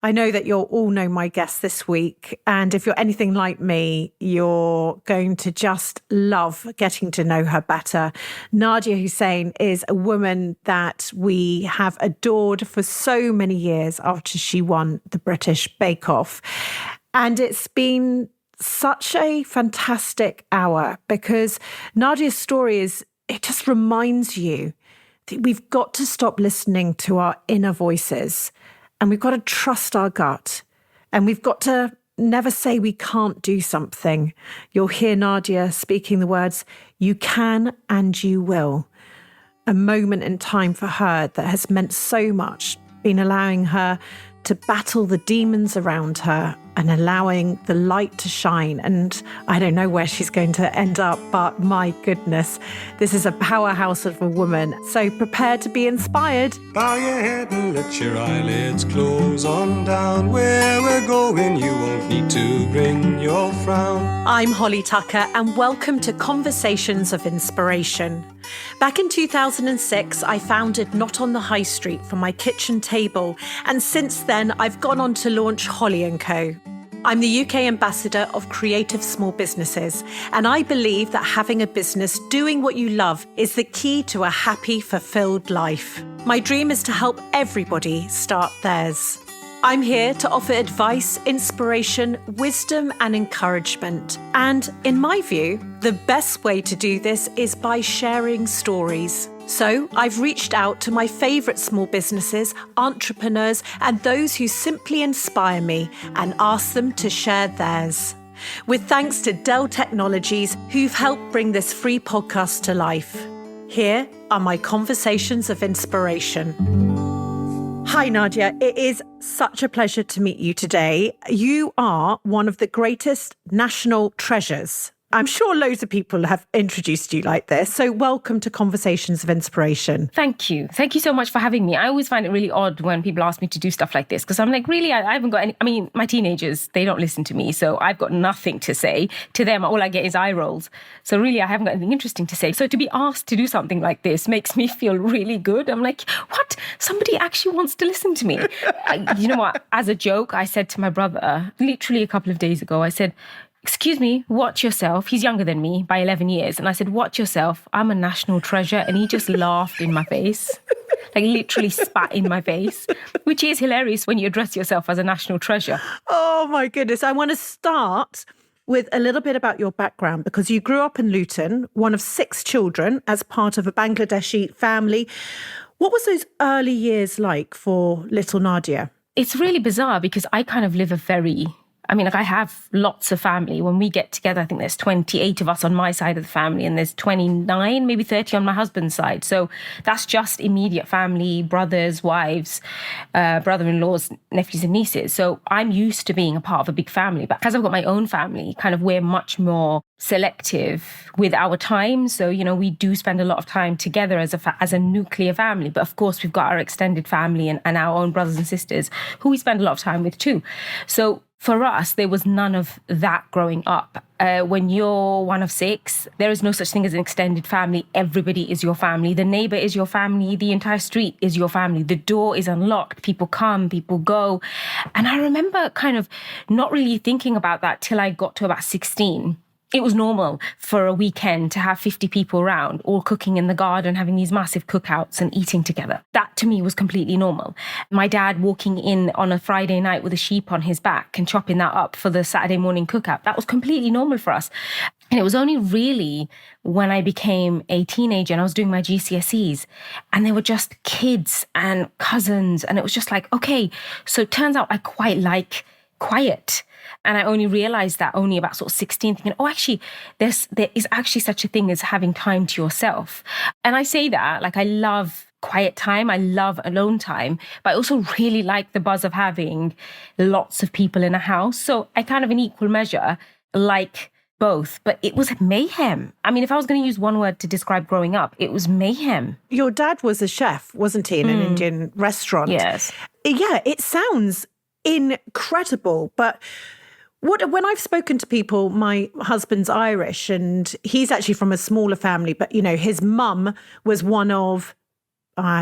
I know that you'll all know my guest this week. And if you're anything like me, you're going to just love getting to know her better. Nadia Hussein is a woman that we have adored for so many years after she won the British Bake Off. And it's been such a fantastic hour because Nadia's story it just reminds you that we've got to stop listening to our inner voices. And we've got to trust our gut. And we've got to never say we can't do something. You'll hear Nadia speaking the words, "You can and you will." A moment in time for her that has meant so much, been allowing her to battle the demons around her and allowing the light to shine. And I don't know where she's going to end up, but my goodness, this is a powerhouse of a woman. So prepare to be inspired. Bow your head and let your eyelids close on down. Where we're going, you won't need to bring your frown. I'm Holly Tucker, and welcome to Conversations of Inspiration. Back in 2006, I founded Not on the High Street from my kitchen table, and since then, I've gone on to launch Holly & Co. I'm the UK ambassador of creative small businesses, and I believe that having a business doing what you love is the key to a happy, fulfilled life. My dream is to help everybody start theirs. I'm here to offer advice, inspiration, wisdom, and encouragement. And in my view, the best way to do this is by sharing stories. So I've reached out to my favourite small businesses, entrepreneurs, and those who simply inspire me and asked them to share theirs. With thanks to Dell Technologies, who've helped bring this free podcast to life. Here are my conversations of inspiration. Hi, Nadia. It is such a pleasure to meet you today. You are one of the greatest national treasures. I'm sure loads of people have introduced you like this. So welcome to Conversations of Inspiration. Thank you. Thank you so much for having me. I always find it really odd when people ask me to do stuff like this because I'm like, really, I haven't got any. I mean, my teenagers, they don't listen to me. So I've got nothing to say. To them, all I get is eye rolls. So really, I haven't got anything interesting to say. So to be asked to do something like this makes me feel really good. I'm like, what? Somebody actually wants to listen to me. You know what? As a joke, I said to my brother, literally a couple of days ago, I said, "Excuse me, watch yourself." He's younger than me by 11 years. And I said, "Watch yourself. I'm a national treasure." And he just laughed in my face, like literally spat in my face, which is hilarious when you address yourself as a national treasure. Oh, my goodness. I want to start with a little bit about your background because you grew up in Luton, one of 6 children as part of a Bangladeshi family. What was those early years like for little Nadia? It's really bizarre because I kind of live I have lots of family. When we get together, I think there's 28 of us on my side of the family and there's 29, maybe 30 on my husband's side. So that's just immediate family, brothers, wives, brother-in-laws, nephews and nieces. So I'm used to being a part of a big family. But as I've got my own family, kind of we're much more selective with our time. So, we do spend a lot of time together as a nuclear family. But of course, we've got our extended family and our own brothers and sisters who we spend a lot of time with too. So for us, there was none of that growing up. When you're one of 6, there is no such thing as an extended family. Everybody is your family. The neighbor is your family. The entire street is your family. The door is unlocked. People come, people go. And I remember kind of not really thinking about that till I got to about 16. It was normal for a weekend to have 50 people around, all cooking in the garden, having these massive cookouts and eating together. That to me was completely normal. My dad walking in on a Friday night with a sheep on his back and chopping that up for the Saturday morning cookout, that was completely normal for us. And it was only really when I became a teenager and I was doing my GCSEs and they were just kids and cousins. And it was just like, okay, so it turns out I quite like quiet. And I only realized that only about sort of 16, thinking, oh, actually, there is actually such a thing as having time to yourself. And I say that, like, I love quiet time. I love alone time, but I also really like the buzz of having lots of people in a house. So I kind of in equal measure like both, but it was mayhem. I mean, if I was going to use one word to describe growing up, it was mayhem. Your dad was a chef, wasn't he, in an Indian restaurant? Yes. Yeah, it sounds incredible, but when I've spoken to people, my husband's Irish and he's actually from a smaller family, but, his mum was one of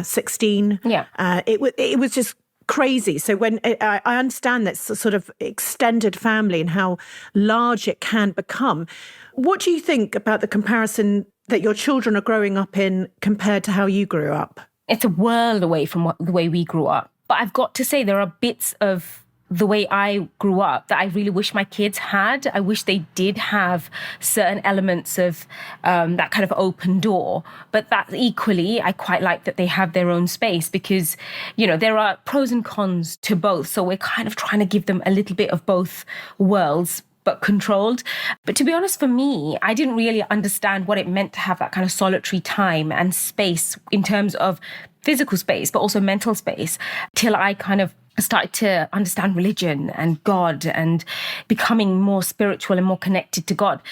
16. Yeah. It was just crazy. So when I understand that's a sort of extended family and how large it can become. What do you think about the comparison that your children are growing up in compared to how you grew up? It's a world away from the way we grew up. But I've got to say, there are bits of the way I grew up that I really wish my kids had. I wish they did have certain elements of that kind of open door. But that equally, I quite like that they have their own space because, there are pros and cons to both. So we're kind of trying to give them a little bit of both worlds, but controlled. But to be honest, for me, I didn't really understand what it meant to have that kind of solitary time and space in terms of physical space, but also mental space, till I kind of started to understand religion and God and becoming more spiritual and more connected to God.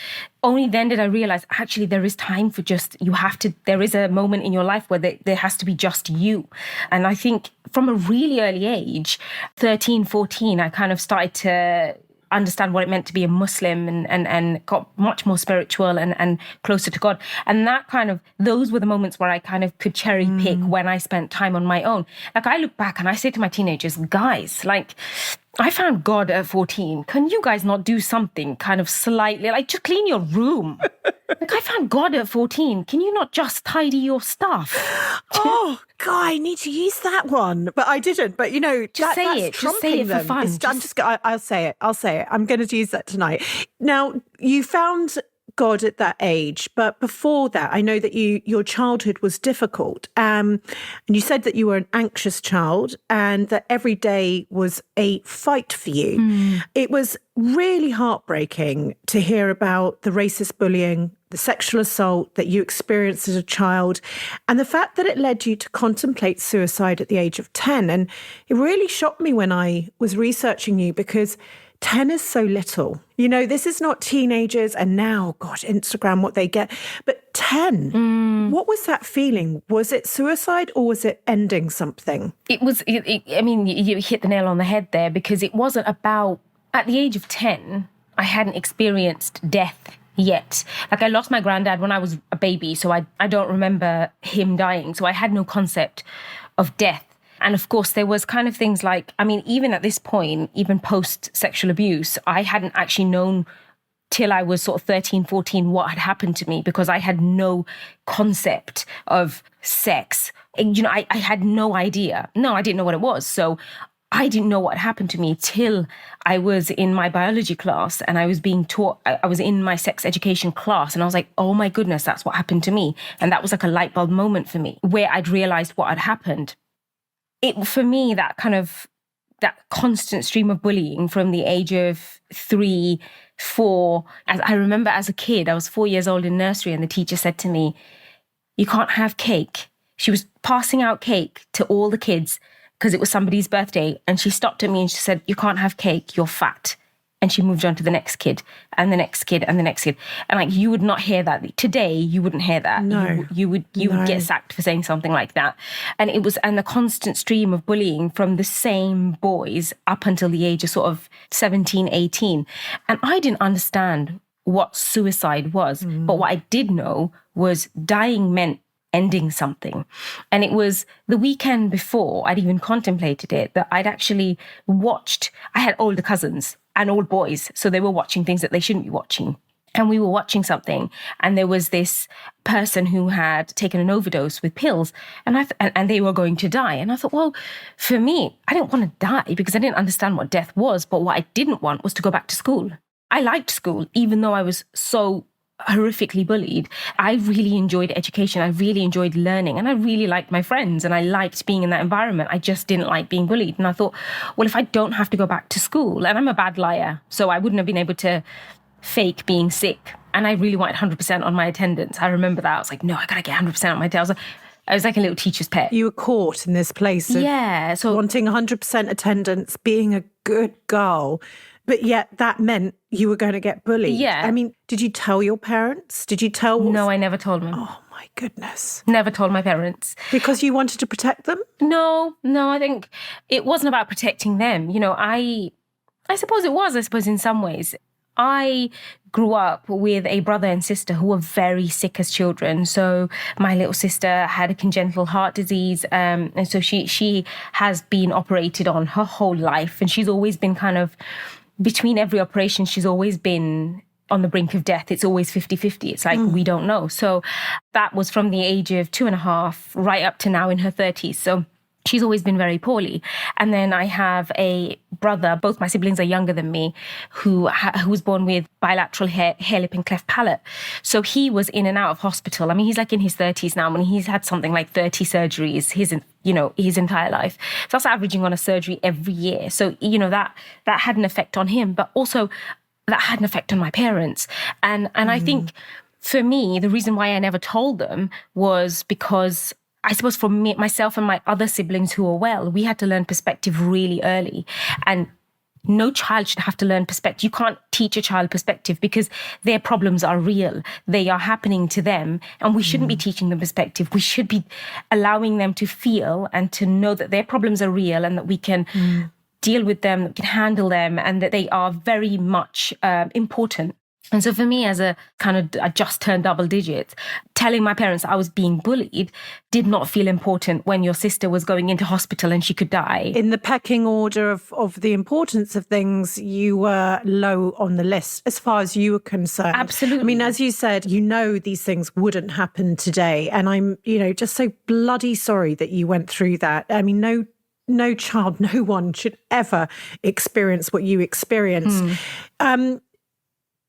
Only then did I realize, actually, there is time for there is a moment in your life where there has to be just you. And I think from a really early age, 13, 14, I kind of started to understand what it meant to be a Muslim and got much more spiritual and closer to God. And those were the moments where I kind of could cherry pick when I spent time on my own. Like, I look back and I say to my teenagers, guys, like, I found God at 14. Can you guys not do something kind of slightly, like, just clean your room? Like, I found God at 14. Can you not just tidy your stuff? Oh, God, I need to use that one. But I didn't. But, just say it. Just say it for fun. I'll say it. I'll say it. I'm going to use that tonight. Now, you found God at that age, but before that, I know that your childhood was difficult. And you said that you were an anxious child and that every day was a fight for you. It was really heartbreaking to hear about the racist bullying, the sexual assault that you experienced as a child, and the fact that it led you to contemplate suicide at the age of 10. And it really shocked me when I was researching you because 10 is so little. This is not teenagers and now, God, Instagram, what they get. But 10, what was that feeling? Was it suicide or was it ending something? It was, you hit the nail on the head there because it wasn't about, at the age of 10, I hadn't experienced death yet. Like, I lost my granddad when I was a baby, so I don't remember him dying. So I had no concept of death. And of course, there was kind of things like, even at this point, even post-sexual abuse, I hadn't actually known till I was sort of 13, 14 what had happened to me because I had no concept of sex. I had no idea. No, I didn't know what it was. So I didn't know what happened to me till I was in my biology class and I was being taught, I was in my sex education class and I was like, oh my goodness, that's what happened to me. And that was like a light bulb moment for me where I'd realized what had happened. For me, that constant stream of bullying from the age of 3, 4, as I remember as a kid, I was 4 years old in nursery and the teacher said to me, you can't have cake. She was passing out cake to all the kids because it was somebody's birthday. And she stopped at me and she said, you can't have cake, you're fat. And she moved on to the next kid and the next kid and the next kid. And like, you would not hear that. Today, you wouldn't hear that. No. You would get sacked for saying something like that. And the constant stream of bullying from the same boys up until the age of sort of 17, 18. And I didn't understand what suicide was. But what I did know was dying meant ending something. And it was the weekend before I'd even contemplated it that I'd actually watched. I had older cousins and old boys, so they were watching things that they shouldn't be watching. And we were watching something, and there was this person who had taken an overdose with pills, and they were going to die. And I thought, well, for me, I didn't want to die because I didn't understand what death was, but what I didn't want was to go back to school. I liked school, even though I was so horrifically bullied. I really enjoyed education. I really enjoyed learning, and I really liked my friends, and I liked being in that environment. I just didn't like being bullied. And I thought, well, if I don't have to go back to school, and I'm a bad liar, so I wouldn't have been able to fake being sick. And I really wanted 100% on my attendance. I remember that. I was like, no, I got to get 100% on my attendance. I was like a little teacher's pet. You were caught in this place of wanting 100% attendance, being a good girl. But yet that meant you were going to get bullied. Yeah. I mean, did you tell your parents? Did you tell? No, I never told them. Oh, my goodness. Never told my parents. Because you wanted to protect them? No, I think it wasn't about protecting them. I suppose it was, in some ways. I grew up with a brother and sister who were very sick as children. So my little sister had a congenital heart disease. And so she has been operated on her whole life. And she's always been kind of, between every operation, she's always been on the brink of death. It's always 50-50. It's like, we don't know. So that was from the age of 2.5 right up to now in her 30s. So she's always been very poorly. And then I have a brother, both my siblings are younger than me, who was born with bilateral hair lip and cleft palate. So he was in and out of hospital. I mean, he's like in his 30s now, and he's had something like 30 surgeries his entire life. So that's averaging on a surgery every year. So, that had an effect on him, but also that had an effect on my parents. And I think for me, the reason why I never told them was because I suppose for me, myself and my other siblings who are well, we had to learn perspective really early. And no child should have to learn perspective. You can't teach a child perspective because their problems are real. They are happening to them. And we shouldn't be teaching them perspective. We should be allowing them to feel and to know that their problems are real and that we can deal with them, that we can handle them, and that they are very much important. And so for me, as I just turned double digits, telling my parents I was being bullied did not feel important when your sister was going into hospital and she could die. In the pecking order of the importance of things, you were low on the list as far as you were concerned. Absolutely. I mean, as you said, these things wouldn't happen today. And I'm, just so bloody sorry that you went through that. I mean, no child, no one should ever experience what you experienced.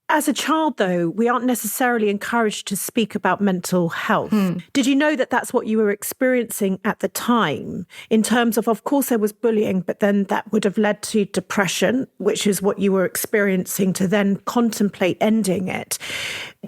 As a child, though, we aren't necessarily encouraged to speak about mental health. Did you know that that's what you were experiencing at the time? In terms of course, there was bullying, but then that would have led to depression, which is what you were experiencing, to then contemplate ending it.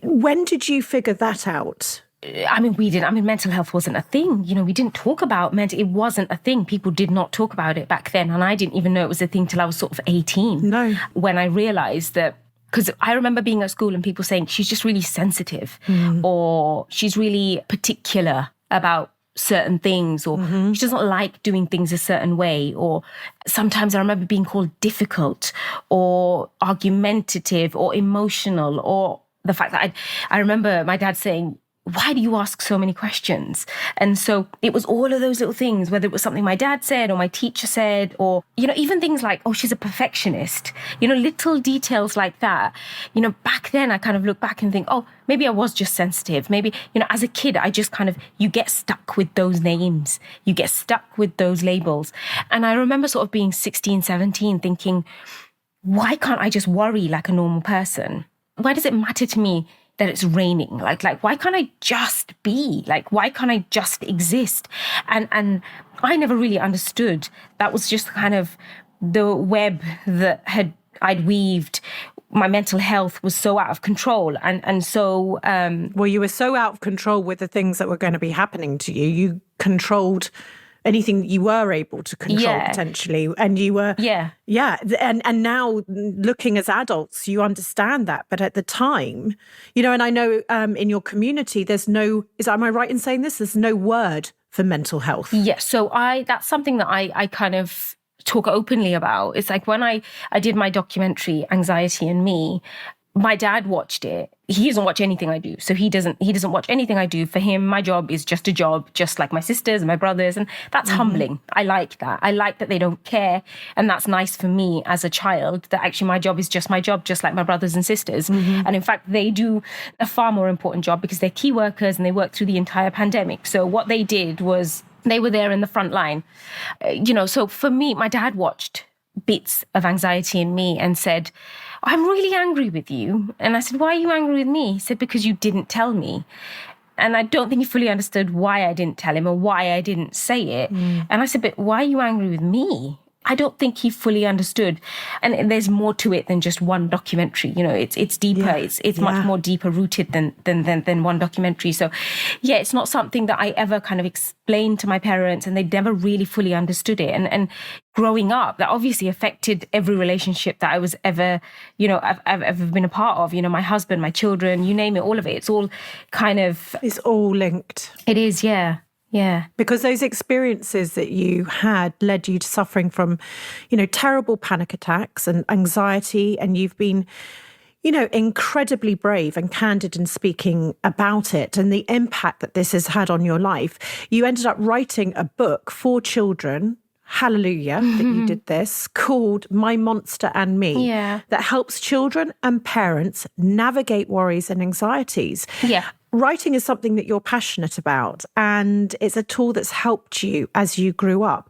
When did you figure that out? I mean, we didn't. I mean, mental health wasn't a thing. We didn't talk about mental. It wasn't a thing. People did not talk about it back then. And I didn't even know it was a thing till I was sort of 18. No. When I realized that, because I remember being at school and people saying she's just really sensitive or she's really particular about certain things, or she doesn't like doing things a certain way. Or sometimes I remember being called difficult or argumentative or emotional, or the fact that I remember my dad saying, why do you ask so many questions? And so it was all of those little things, whether it was something my dad said or my teacher said, or, even things like, oh, she's a perfectionist, little details like that. Back then I kind of look back and think, oh, maybe I was just sensitive. Maybe, as a kid, I just you get stuck with those names. You get stuck with those labels. And I remember sort of being 16, 17, thinking, why can't I just worry like a normal person? Why does it matter to me that it's raining? Like, why can't I just be? Like, why can't I just exist? And I never really understood. That was just kind of the web that I'd weaved. My mental health was so out of control. And so... well, you were so out of control with the things that were going to be happening to you. You controlled anything you were able to control potentially. And you were... Yeah. And now looking as adults, you understand that. But at the time, and I know in your community, am I right in saying this? There's no word for mental health. Yes. So that's something that I kind of talk openly about. It's like when I did my documentary, Anxiety and Me, my dad watched it. He doesn't watch anything I do. So he doesn't watch anything I do. For him, my job is just a job, just like my sisters and my brothers. And that's humbling. I like that. I like that they don't care. And that's nice for me as a child, that actually my job is just my job, just like my brothers and sisters. And in fact, they do a far more important job because they're key workers and they work through the entire pandemic. So what they did was they were there in the front line. So for me, my dad watched bits of Anxiety in Me and said, I'm really angry with you. And I said, why are you angry with me? He said, because you didn't tell me. And I don't think he fully understood why I didn't tell him or why I didn't say it. And I said, but why are you angry with me? I don't think he fully understood. And there's more to it than just one documentary. It's deeper. Yeah. It's much more deeper rooted than one documentary. So it's not something that I ever kind of explained to my parents, and they never really fully understood it. And growing up, that obviously affected every relationship that I was ever, I've ever been a part of. My husband, my children, you name it, all of it. It's all kind of... It's all linked. It is, yeah. Yeah. Because those experiences that you had led you to suffering from, terrible panic attacks and anxiety, and you've been, incredibly brave and candid in speaking about it and the impact that this has had on your life. You ended up writing a book for children, hallelujah, that you did this, called My Monster and Me, that helps children and parents navigate worries and anxieties. Yeah. Writing is something that you're passionate about, and it's a tool that's helped you as you grew up.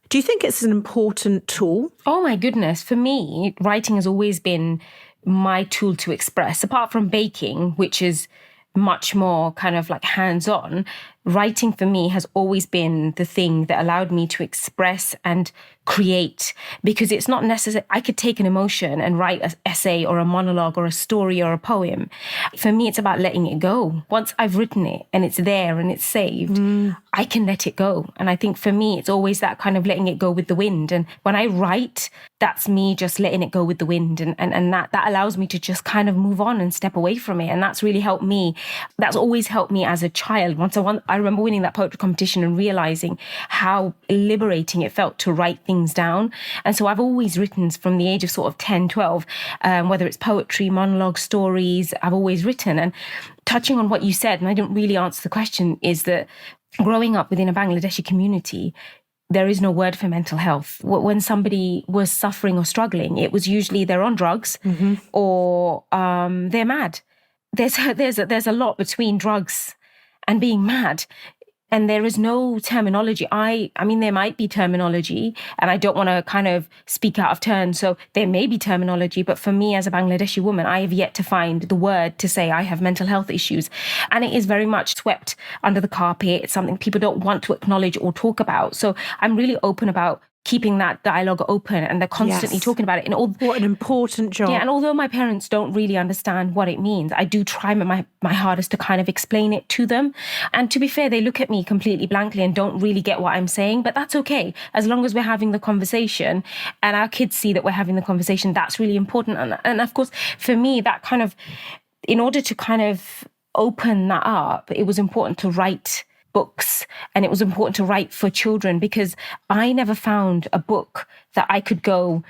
Do you think it's an important tool? Oh my goodness. For me, writing has always been my tool to express. Apart from baking, which is much more kind of like hands-on, writing for me has always been the thing that allowed me to express and create, because it's not necessary. I could take an emotion and write an essay or a monologue or a story or a poem. For me, it's about letting it go. Once I've written it and it's there and it's saved, I can let it go. And I think for me, it's always that kind of letting it go with the wind. And when I write, that's me just letting it go with the wind. And that allows me to just kind of move on and step away from it. And that's really helped me. That's always helped me as a child. I remember winning that poetry competition and realizing how liberating it felt to write things down. And so I've always written from the age of sort of 10, 12, whether it's poetry, monologue, stories, I've always written. And touching on what you said, and I didn't really answer the question, is that growing up within a Bangladeshi community, there is no word for mental health. When somebody was suffering or struggling, it was usually they're on drugs or they're mad. There's a lot between drugs and being mad. And there is no terminology. I mean, there might be terminology, and I don't want to kind of speak out of turn. So there may be terminology, but for me as a Bangladeshi woman, I have yet to find the word to say I have mental health issues. And it is very much swept under the carpet. It's something people don't want to acknowledge or talk about. So I'm really open about keeping that dialogue open, and they're constantly talking about it. What an important job. Yeah, and although my parents don't really understand what it means, I do try my hardest to kind of explain it to them. And to be fair, they look at me completely blankly and don't really get what I'm saying, but that's okay. As long as we're having the conversation and our kids see that we're having the conversation, that's really important. And of course, for me, that kind of, in order to kind of open that up, it was important to write books, and it was important to write for children, because I never found a book that I could go.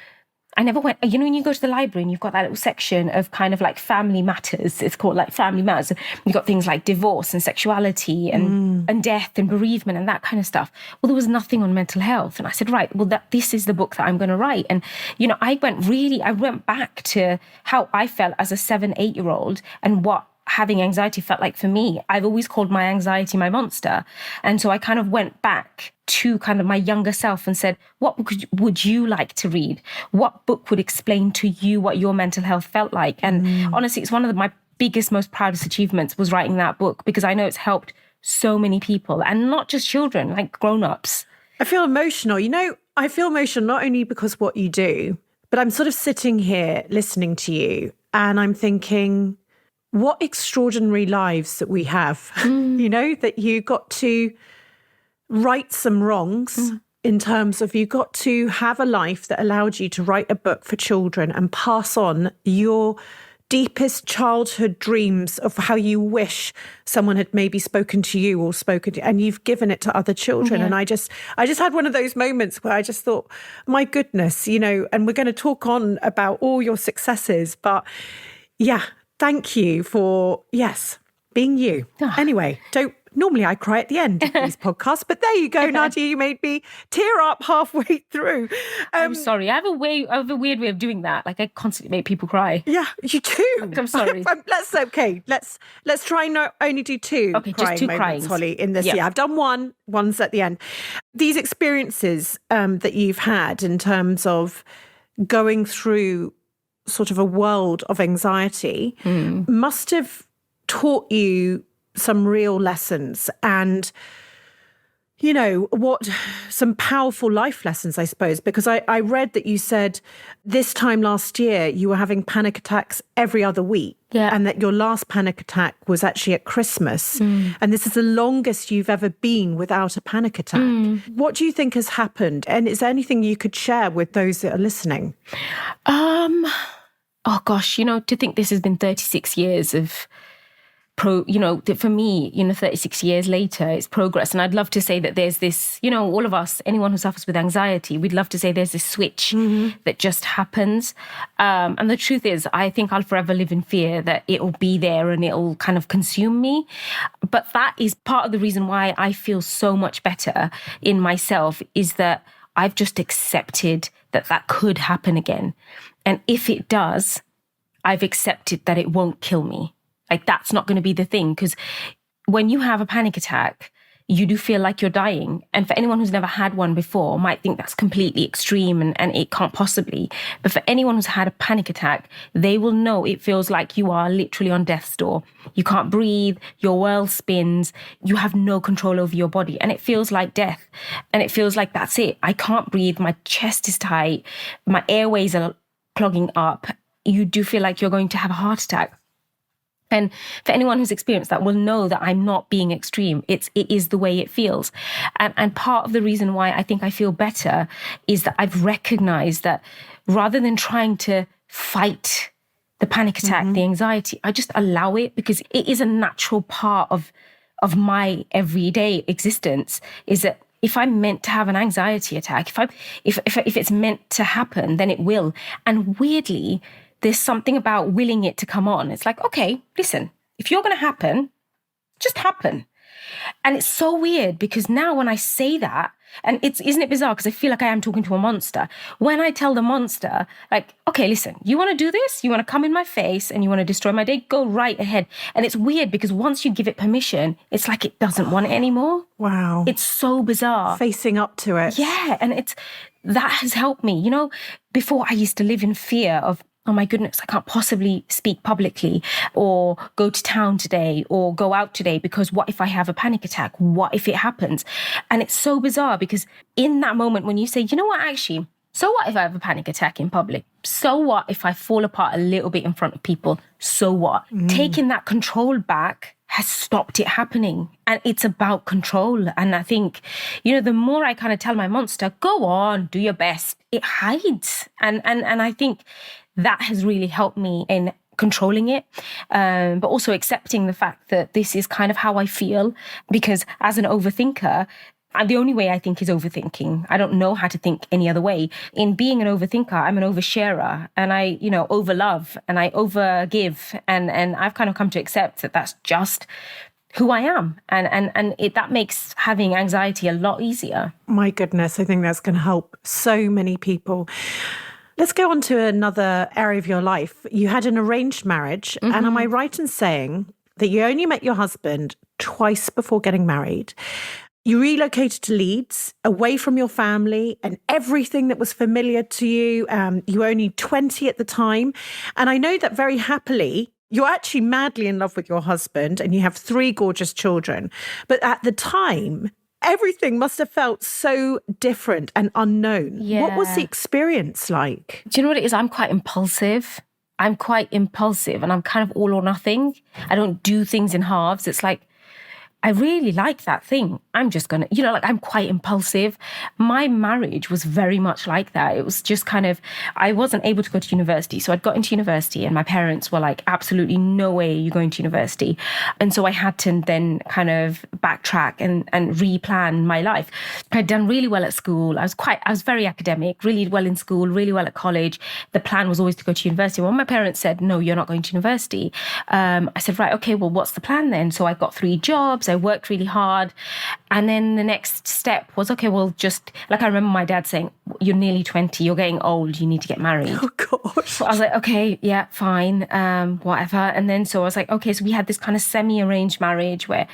I never went, when you go to the library and you've got that little section of kind of like family matters, it's called like family matters. You've got things like divorce and sexuality and death and bereavement and that kind of stuff. Well, there was nothing on mental health. And I said, right, well, this is the book that I'm going to write. And, I went back to how I felt as a 7, 8-year-old and what having anxiety felt like for me. I've always called my anxiety my monster. And so I kind of went back to kind of my younger self and said, what book would you like to read? What book would explain to you what your mental health felt like? And honestly, it's one of my biggest, most proudest achievements was writing that book, because I know it's helped so many people, and not just children, like grown-ups. I feel emotional. I feel emotional not only because what you do, but I'm sort of sitting here listening to you and I'm thinking, what extraordinary lives that we have, that you got to right some wrongs in terms of you got to have a life that allowed you to write a book for children and pass on your deepest childhood dreams of how you wish someone had maybe spoken to you or and you've given it to other children. Yeah. And I just had one of those moments where I just thought, my goodness, and we're going to talk on about all your successes, but yeah, thank you for, being you. Anyway, normally I cry at the end of these podcasts, but there you go, Nadia, you made me tear up halfway through. I'm sorry. I have a weird way of doing that. Like I constantly make people cry. Yeah, you do. I'm sorry. Let's try not only do two. Okay, just two moments, Holly, in this. Yeah, I've done one's at the end. These experiences that you've had in terms of going through sort of a world of anxiety must have taught you some real lessons and, some powerful life lessons, I suppose, because I read that you said this time last year you were having panic attacks every other week. Yeah. And that your last panic attack was actually at Christmas. And this is the longest you've ever been without a panic attack. What do you think has happened? And is there anything you could share with those that are listening? Oh gosh, to think this has been 36 years of for me, 36 years later, it's progress. And I'd love to say that there's this, all of us, anyone who suffers with anxiety, we'd love to say there's this switch that just happens. And the truth is, I think I'll forever live in fear that it'll be there and it'll kind of consume me. But that is part of the reason why I feel so much better in myself, is that I've just accepted that could happen again. And if it does, I've accepted that it won't kill me. Like, that's not going to be the thing. Because when you have a panic attack, you do feel like you're dying. And for anyone who's never had one before, might think that's completely extreme and it can't possibly. But for anyone who's had a panic attack, they will know it feels like you are literally on death's door. You can't breathe, your world spins, you have no control over your body. And it feels like death. And it feels like that's it. I can't breathe, my chest is tight, my airways are clogging up. You do feel like you're going to have a heart attack. And for anyone who's experienced that will know that I'm not being extreme. It is the way it feels. And part of the reason why I think I feel better is that I've recognized that rather than trying to fight the panic attack, the anxiety, I just allow it, because it is a natural part of my everyday existence. Is that if I'm meant to have an anxiety attack, if it's meant to happen, then it will. And weirdly, there's something about willing it to come on. It's like, okay, listen, if you're going to happen, just happen. And it's so weird, because now when I say that, and isn't it bizarre? Because I feel like I am talking to a monster. When I tell the monster, like, okay, listen, you want to do this? You want to come in my face and you want to destroy my day? Go right ahead. And it's weird, because once you give it permission, it's like it doesn't want it anymore. Wow. It's so bizarre. Facing up to it. Yeah. And that has helped me. Before I used to live in fear of, oh my goodness, I can't possibly speak publicly or go to town today or go out today, because what if I have a panic attack? What if it happens? And it's so bizarre, because in that moment when you say, you know what, actually, so what if I have a panic attack in public? So what if I fall apart a little bit in front of people? So what? Taking that control back has stopped it happening. And it's about control. And I think, the more I kind of tell my monster, go on, do your best, it hides. And I think that has really helped me in controlling it, but also accepting the fact that this is kind of how I feel. Because as an overthinker, the only way I think is overthinking. I don't know how to think any other way. In being an overthinker, I'm an oversharer, and I, overlove and I overgive. And I've kind of come to accept that that's just who I am. And that makes having anxiety a lot easier. My goodness, I think that's going to help so many people. Let's go on to another area of your life. You had an arranged marriage. And am I right in saying that you only met your husband twice before getting married? You relocated to Leeds, away from your family and everything that was familiar to you. You were only 20 at the time. And I know that very happily, you're actually madly in love with your husband and you have 3 gorgeous children. But at the time, everything must have felt so different and unknown. Yeah. What was the experience like? Do you know what it is? I'm quite impulsive and I'm kind of all or nothing. I don't do things in halves. It's like, I really like that thing. I'm just going to, I'm quite impulsive. My marriage was very much like that. It was just kind of, I wasn't able to go to university. So I'd got into university and my parents were like, absolutely no way you're going to university. And so I had to then kind of backtrack and replan my life. I'd done really well at school. I was very academic, really well in school, really well at college. The plan was always to go to university. When my parents said, no, you're not going to university, I said, right, okay, well, what's the plan then? So I got 3 jobs. I worked really hard. And then the next step was, okay, well, just like I remember my dad saying, you're nearly 20, you're getting old, you need to get married. Oh, gosh. So I was like, okay, yeah, fine, whatever. And then so I was like, okay, so we had this kind of semi-arranged marriage where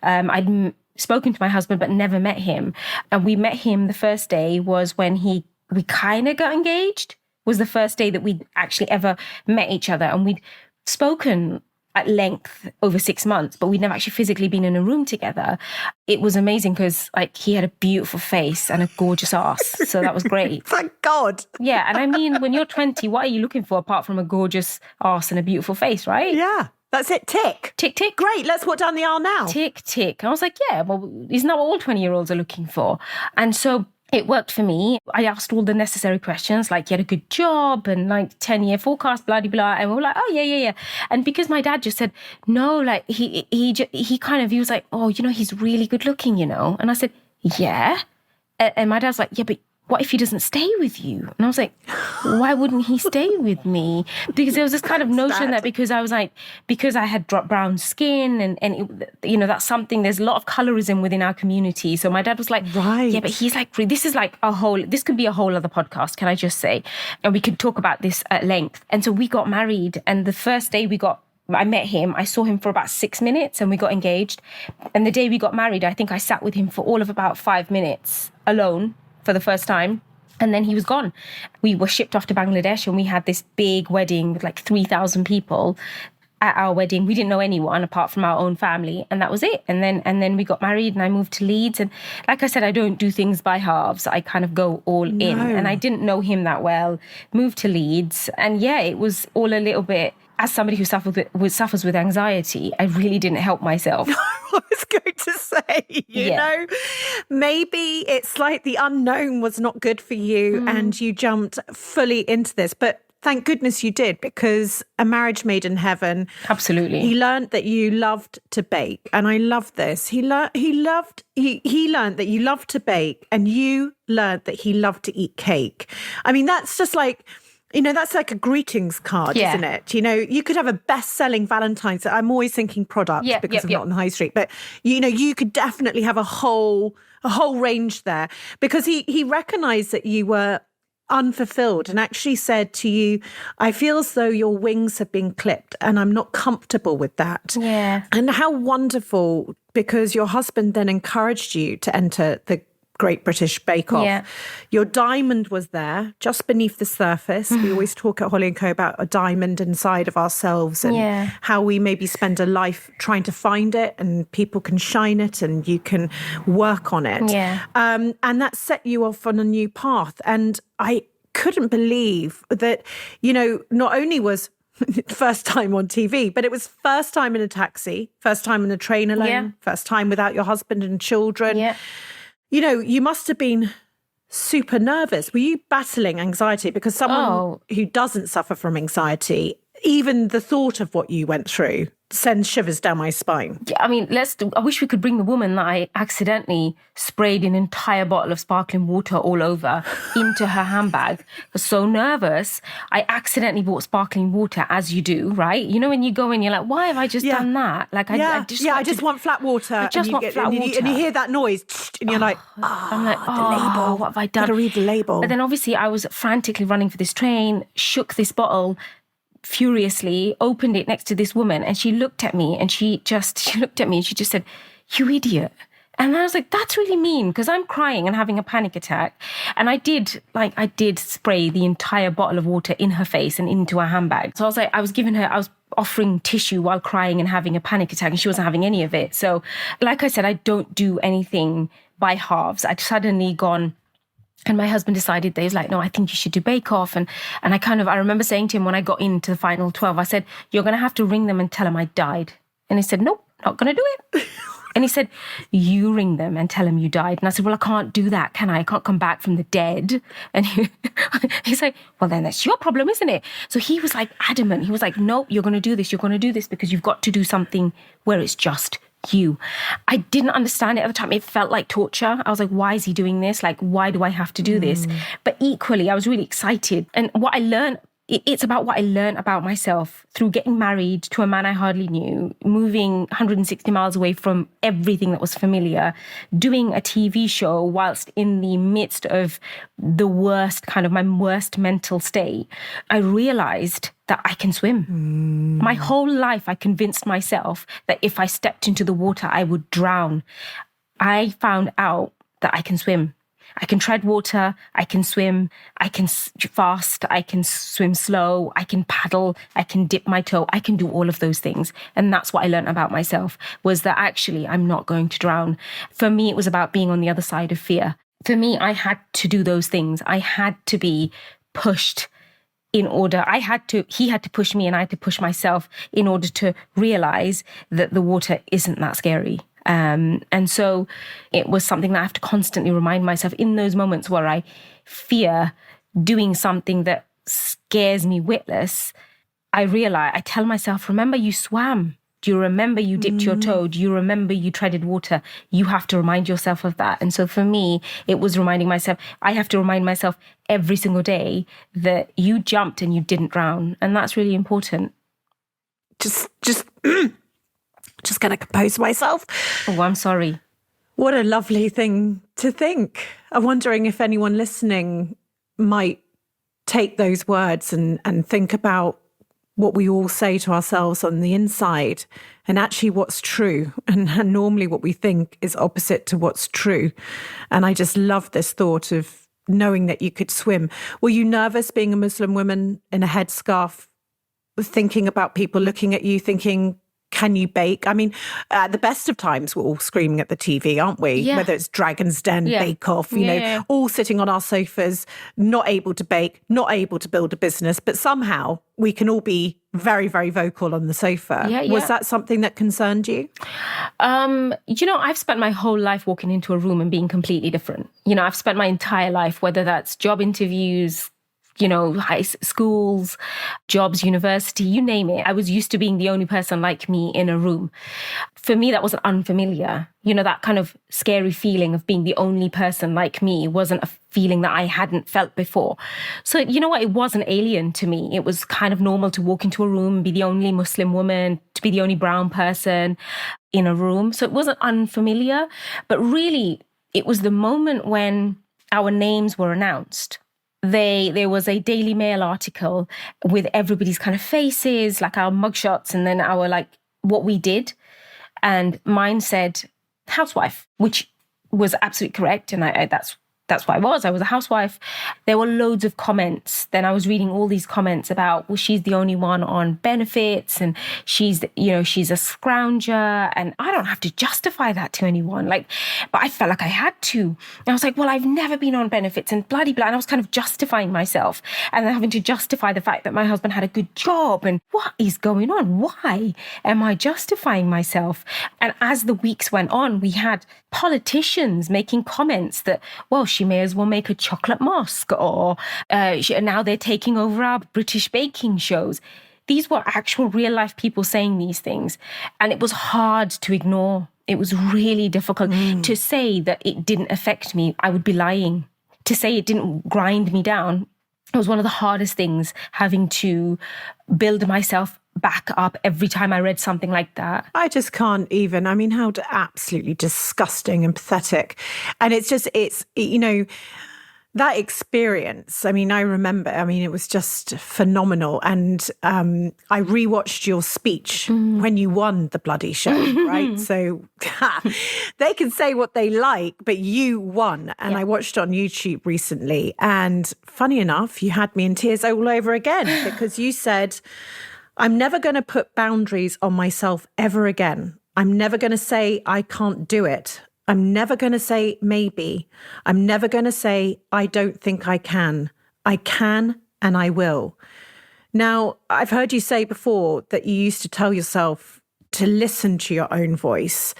I'd spoken to my husband but never met him. And we met him the first day was when we kind of got engaged, was the first day that we'd actually ever met each other. And we'd spoken at length over 6 months, but we'd never actually physically been in a room together. It was amazing because he had a beautiful face and a gorgeous ass. So that was great. Thank God. Yeah. And I mean, when you're 20, what are you looking for apart from a gorgeous ass and a beautiful face, right? Yeah. That's it. Tick. Tick, tick. Great. Let's walk down the aisle now. Tick, tick. And I was like, yeah, well, isn't that what all 20-year-olds are looking for? And so it worked for me. I asked all the necessary questions, like, you had a good job and like 10-year forecast, blah, blah, blah. And we were like, oh, yeah. And because my dad just said, no, like he was like, oh, he's really good looking, And I said, yeah. And my dad's like, yeah, but what if he doesn't stay with you? And I was like, why wouldn't he stay with me? Because there was this kind of notion that because I had brown skin and it, that's something, there's a lot of colorism within our community. So my dad was like, right. Yeah, but he's like, this is like this could be a whole other podcast, can I just say? And we could talk about this at length. And so we got married, and the first day I met him, I saw him for about 6 minutes and we got engaged. And the day we got married, I think I sat with him for all of about 5 minutes alone for the first time. And then he was gone. We were shipped off to Bangladesh and we had this big wedding with like 3,000 people at our wedding. We didn't know anyone apart from our own family. And that was it. And then we got married and I moved to Leeds. And like I said, I don't do things by halves. I kind of go all in. And I didn't know him that well. Moved to Leeds. And yeah, it was all a little bit, as somebody who suffers with anxiety, I really didn't help myself. I was going to say, you know, maybe it's like the unknown was not good for you and you jumped fully into this. But thank goodness you did, because a marriage made in heaven. Absolutely. He learned that you loved to bake. And I love this. He learned that you loved to bake, and you learned that he loved to eat cake. I mean, that's just like, that's like a greetings card, isn't it? You could have a best-selling Valentine's. I'm always thinking product because I'm not on the high street. But, you could definitely have a whole range there, because he recognized that you were unfulfilled and actually said to you, I feel as though your wings have been clipped and I'm not comfortable with that. Yeah. And how wonderful, because your husband then encouraged you to enter the Great British Bake Off. Yeah. Your diamond was there, just beneath the surface. We always talk at Holly & Co about a diamond inside of ourselves and how we maybe spend a life trying to find it, and people can shine it and you can work on it. Yeah. And that set you off on a new path. And I couldn't believe that, not only was first time on TV, but it was first time in a taxi, first time in a train alone, first time without your husband and children. Yeah. You must have been super nervous. Were you battling anxiety? Because someone who doesn't suffer from anxiety, even the thought of what you went through sends shivers down my spine. Yeah, I mean, I wish we could bring the woman that I accidentally sprayed an entire bottle of sparkling water all over into her handbag. I was so nervous. I accidentally bought sparkling water, as you do, right? When you go in, you're like, why have I just done that? Like, I just want flat water. I just want flat water. And you hear that noise and you're like, I'm like, the label. What have I done? Gotta read the label. But then obviously I was frantically running for this train, shook this bottle furiously, opened it next to this woman, and she looked at me and she just said, you idiot. And I was like, that's really mean, because I'm crying and having a panic attack. And I did spray the entire bottle of water in her face and into her handbag. So I was offering tissue while crying and having a panic attack, and she wasn't having any of it. So like I said, I don't do anything by halves. I'd suddenly gone, and my husband decided that he was like, no, I think you should do Bake Off. And I remember saying to him when I got into the final 12, I said, you're going to have to ring them and tell them I died. And he said, nope, not going to do it. And he said, you ring them and tell them you died. And I said, well, I can't do that, can I? I can't come back from the dead. And he's like, well, then that's your problem, isn't it? So he was like adamant. He was like, nope, you're going to do this. You're going to do this because you've got to do something where it's just you. I didn't understand it at the time. It felt like torture. I was like, why is he doing this? Like, why do I have to do this? But equally, I was really excited. And what I learned, it's about what I learned about myself through getting married to a man I hardly knew, moving 160 miles away from everything that was familiar, doing a TV show whilst in the midst of the worst, kind of my worst mental state. I realized that I can swim. My whole life, I convinced myself that if I stepped into the water, I would drown. I found out that I can swim. I can tread water, I can swim, I can fast, I can swim slow, I can paddle, I can dip my toe, I can do all of those things. And that's what I learned about myself, was that actually I'm not going to drown. For me, it was about being on the other side of fear. For me, I had to do those things. I had to be pushed in order. He had to push me and I had to push myself in order to realize that the water isn't that scary. And so it was something that I have to constantly remind myself in those moments where I fear doing something that scares me witless. I tell myself, remember you swam. Do you remember you dipped your toe? Do you remember you treaded water? You have to remind yourself of that. And so for me, it was reminding myself, I have to remind myself every single day that you jumped and you didn't drown. And that's really important. Just going to compose myself. Oh, I'm sorry. What a lovely thing to think. I'm wondering if anyone listening might take those words and think about what we all say to ourselves on the inside and actually what's true. And normally what we think is opposite to what's true. And I just love this thought of knowing that you could swim. Were you nervous being a Muslim woman in a headscarf, thinking about people looking at you, thinking, can you bake? I mean, at the best of times, we're all screaming at the TV, aren't we? Yeah. Whether it's Dragon's Den, Bake Off, you know, all sitting on our sofas, not able to bake, not able to build a business, but somehow we can all be very, very vocal on the sofa. Was that something that concerned you? I've spent my whole life walking into a room and being completely different. I've spent my entire life, whether that's job interviews, high schools, jobs, university, you name it. I was used to being the only person like me in a room. For me, that wasn't unfamiliar. That kind of scary feeling of being the only person like me wasn't a feeling that I hadn't felt before. So, you know what? It wasn't alien to me. It was kind of normal to walk into a room and be the only Muslim woman, to be the only brown person in a room. So it wasn't unfamiliar. But really, it was the moment when our names were announced. There was a Daily Mail article with everybody's kind of faces, like our mugshots, and then our what we did. And mine said housewife, which was absolutely correct. And that's what I was. I was a housewife. There were loads of comments. Then I was reading all these comments about, well, she's the only one on benefits and she's a scrounger. And I don't have to justify that to anyone. But I felt like I had to. And I was like, well, I've never been on benefits and bloody blah. And I was kind of justifying myself and then having to justify the fact that my husband had a good job. And what is going on? Why am I justifying myself? And as the weeks went on, we had politicians making comments that, well, she may as well make a chocolate mosque, or now they're taking over our British baking shows. These were actual real life people saying these things. And it was hard to ignore. It was really difficult to say that it didn't affect me. I would be lying. To say it didn't grind me down. It was one of the hardest things, having to build myself back up every time I read something like that. I just can't even. I mean, how absolutely disgusting and pathetic. And it's that experience. I mean, I remember, it was just phenomenal. And I rewatched your speech when you won the bloody show, right? So they can say what they like, but you won. And I watched on YouTube recently. And funny enough, you had me in tears all over again because you said, I'm never going to put boundaries on myself ever again. I'm never going to say I can't do it. I'm never going to say maybe. I'm never going to say I don't think I can. I can and I will. Now, I've heard you say before that you used to tell yourself to listen to your own voice.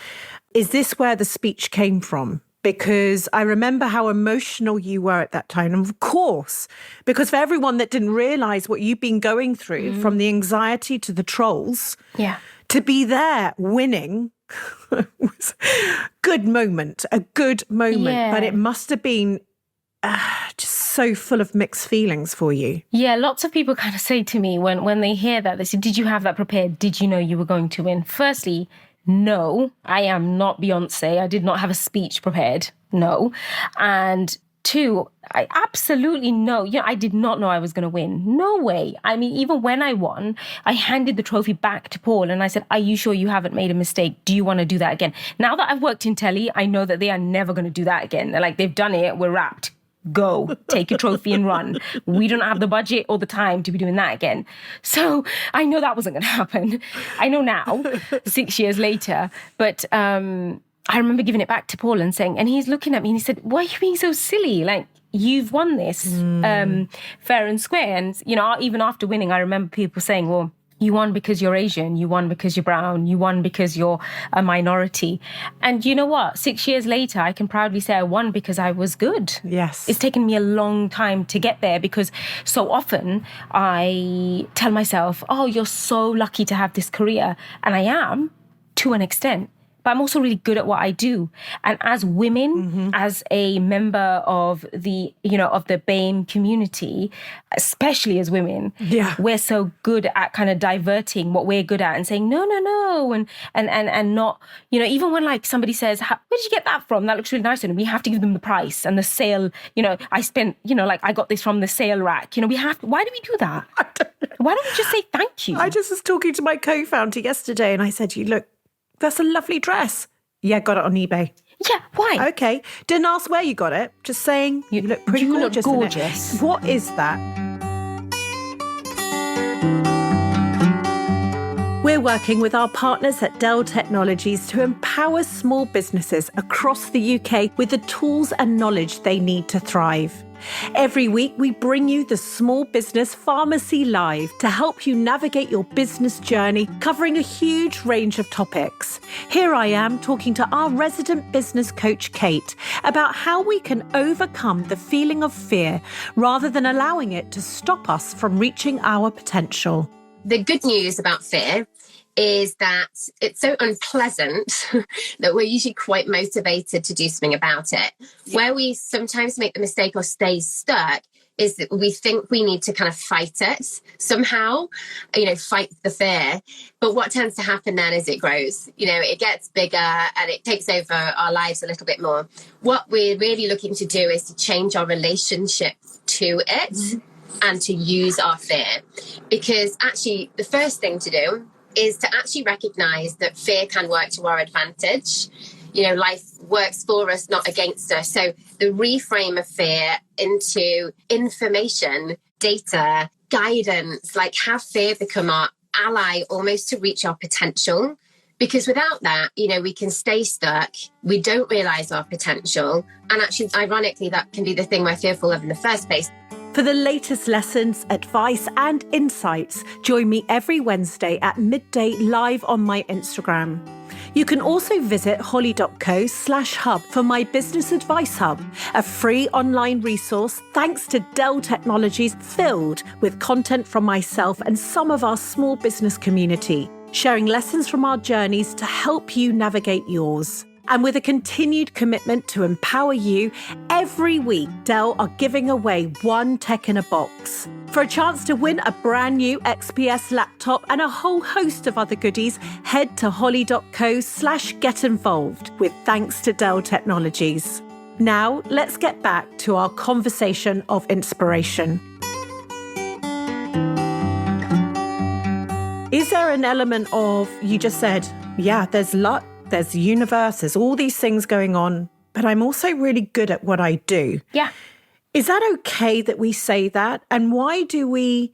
Is this where the speech came from? Because I remember how emotional you were at that time. And of course, because for everyone that didn't realise what you've been going through, from the anxiety to the trolls, to be there winning was a good moment. But it must have been just so full of mixed feelings for you. Yeah, lots of people kind of say to me when they hear that, they say, did you have that prepared? Did you know you were going to win? Firstly, no, I am not Beyonce. I did not have a speech prepared. No. And two, I absolutely know. I did not know I was going to win. No way. I mean, even when I won, I handed the trophy back to Paul and I said, are you sure you haven't made a mistake? Do you want to do that again? Now that I've worked in telly, I know that they are never going to do that again. They're like, they've done it. We're wrapped. Go, take a trophy and run. We don't have the budget or the time to be doing that again. So I know that wasn't going to happen. I know now, 6 years later. But I remember giving it back to Paul and saying, and he's looking at me and he said, why are you being so silly? You've won this fair and square. And, even after winning, I remember people saying, well, You won because you're Asian. You won because you're brown. You won because you're a minority. And you know what? 6 years later, I can proudly say I won because I was good. Yes. It's taken me a long time to get there because so often I tell myself, oh, you're so lucky to have this career. And I am to an extent. But I'm also really good at what I do. And as women, as a member of the, of the BAME community, especially as women, we're so good at kind of diverting what we're good at and saying, no. And not, even when like somebody says, where did you get that from? That looks really nice. And we have to give them the price and the sale. I spent, I got this from the sale rack. Why do we do that? I don't know. Why don't we just say thank you? I just was talking to my co-founder yesterday and I said, you look, that's a lovely dress. Yeah, got it on eBay. Yeah, why? Okay. Didn't ask where you got it. Just saying you look pretty gorgeous. Look gorgeous. What is that? We're working with our partners at Dell Technologies to empower small businesses across the UK with the tools and knowledge they need to thrive. Every week, we bring you the Small Business Pharmacy Live to help you navigate your business journey, covering a huge range of topics. Here I am talking to our resident business coach, Kate, about how we can overcome the feeling of fear rather than allowing it to stop us from reaching our potential. The good news about fear is that it's so unpleasant that we're usually quite motivated to do something about it. Where we sometimes make the mistake or stay stuck is that we think we need to kind of fight it somehow, fight the fear. But what tends to happen then is it grows, it gets bigger and it takes over our lives a little bit more. What we're really looking to do is to change our relationship to it and to use our fear. Because actually the first thing to do is to actually recognize that fear can work to our advantage. Life works for us, not against us. So the reframe of fear into information, data, guidance, like have fear become our ally almost to reach our potential. Because without that, we can stay stuck. We don't realize our potential. And actually, ironically, that can be the thing we're fearful of in the first place. For the latest lessons, advice and insights, join me every Wednesday at midday live on my Instagram. You can also visit holly.co/hub for my business advice hub, a free online resource thanks to Dell Technologies filled with content from myself and some of our small business community, sharing lessons from our journeys to help you navigate yours. And with a continued commitment to empower you, every week Dell are giving away one tech in a box. For a chance to win a brand new XPS laptop and a whole host of other goodies, head to holly.co/get involved with thanks to Dell Technologies. Now, let's get back to our conversation of inspiration. Is there an element of, you just said, there's luck, there's the universe, there's all these things going on, but I'm also really good at what I do. Yeah. Is that okay that we say that? And why do we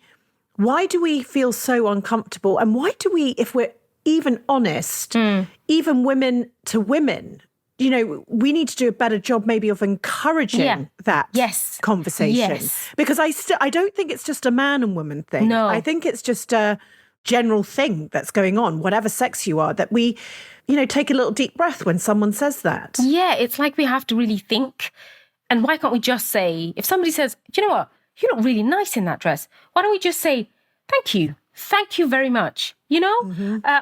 feel so uncomfortable? And why do we, if we're even honest, even women to women, we need to do a better job maybe of encouraging that conversation. Yes. Because I don't think it's just a man and woman thing. No. I think it's just a general thing that's going on, whatever sex you are, that we, take a little deep breath when someone says that. Yeah, it's like we have to really think. And why can't we just say, if somebody says, do you know what? You look really nice in that dress. Why don't we just say, thank you. Thank you very much.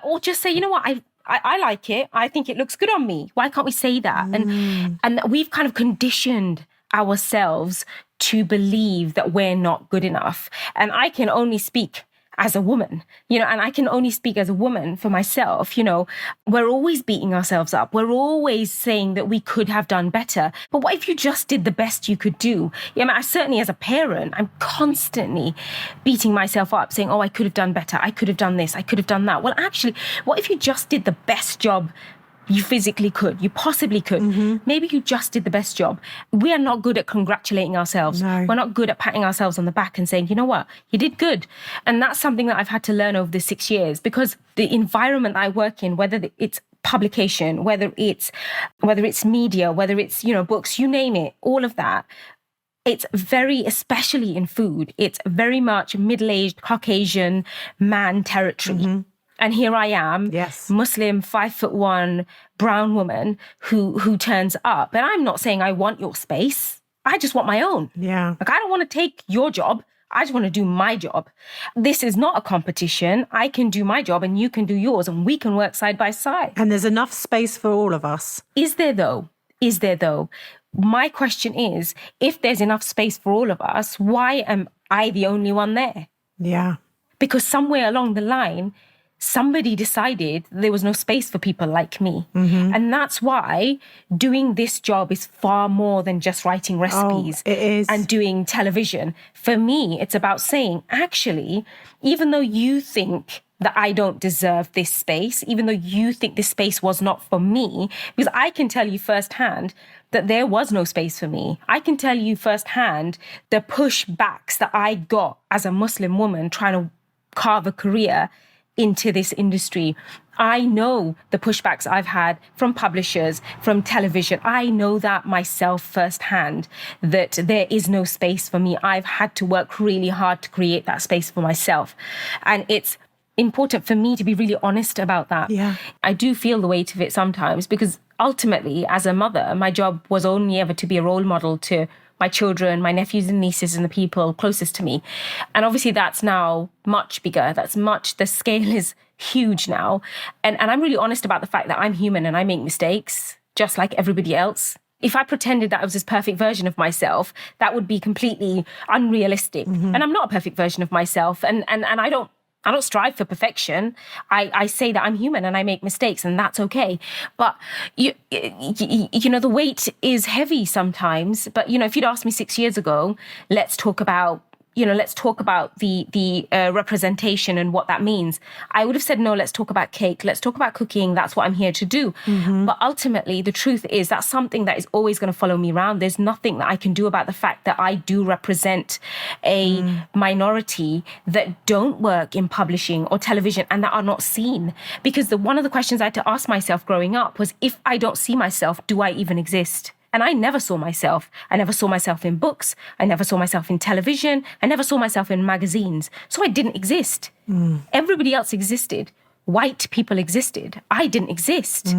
Or just say, you know what? I like it. I think it looks good on me. Why can't we say that? And we've kind of conditioned ourselves to believe that we're not good enough. And I can only speak as a woman, and I can only speak as a woman for myself, we're always beating ourselves up. We're always saying that we could have done better. But what if you just did the best you could do? I certainly as a parent, I'm constantly beating myself up saying, I could have done better. I could have done this. I could have done that. Well, actually, what if you just did the best job you physically could, you possibly could. Maybe you just did the best job. We are not good at congratulating ourselves. No. We're not good at patting ourselves on the back and saying, you know what, you did good. And that's something that I've had to learn over the 6 years, because the environment I work in, whether it's publication, whether it's media, whether it's, books, you name it, all of that, it's very, especially in food, it's very much middle-aged Caucasian man territory. And here I am, Yes. Muslim, 5'1", brown woman who turns up. And I'm not saying I want your space. I just want my own. Yeah. Like, I don't want to take your job. I just want to do my job. This is not a competition. I can do my job and you can do yours and we can work side by side. And there's enough space for all of us. Is there though? Is there though? My question is, if there's enough space for all of us, why am I the only one there? Yeah. Because somewhere along the line, somebody decided there was no space for people like me. And that's why doing this job is far more than just writing recipes it is. and doing television. For me, it's about saying, actually, even though you think that I don't deserve this space, even though you think this space was not for me, because I can tell you firsthand that there was no space for me. I can tell you firsthand the pushbacks that I got as a Muslim woman trying to carve a career into this industry. I know the pushbacks I've had from publishers, from television. I know that myself firsthand, that there is no space for me. I've had to work really hard to create that space for myself. And it's important for me to be really honest about that. Yeah. I do feel the weight of it sometimes because ultimately, as a mother, my job was only ever to be a role model to my children, my nephews and nieces and the people closest to me. And obviously that's now much bigger. The scale is huge now. And I'm really honest about the fact that I'm human and I make mistakes, just like everybody else. If I pretended that I was this perfect version of myself, that would be completely unrealistic. And I'm not a perfect version of myself. And I don't strive for perfection. I say that I'm human and I make mistakes and that's okay. But, you know, the weight is heavy sometimes. But, you know, if you'd asked me 6 years ago, let's talk about the representation and what that means, I would have said, no, let's talk about cake. Let's talk about cooking. That's what I'm here to do. But ultimately, the truth is that's something that is always going to follow me around. There's nothing that I can do about the fact that I do represent a minority that don't work in publishing or television and that are not seen. Because one of the questions I had to ask myself growing up was, if I don't see myself, do I even exist? And I never saw myself. I never saw myself in books. I never saw myself in television. I never saw myself in magazines. So I didn't exist. Everybody else existed. White people existed. I didn't exist.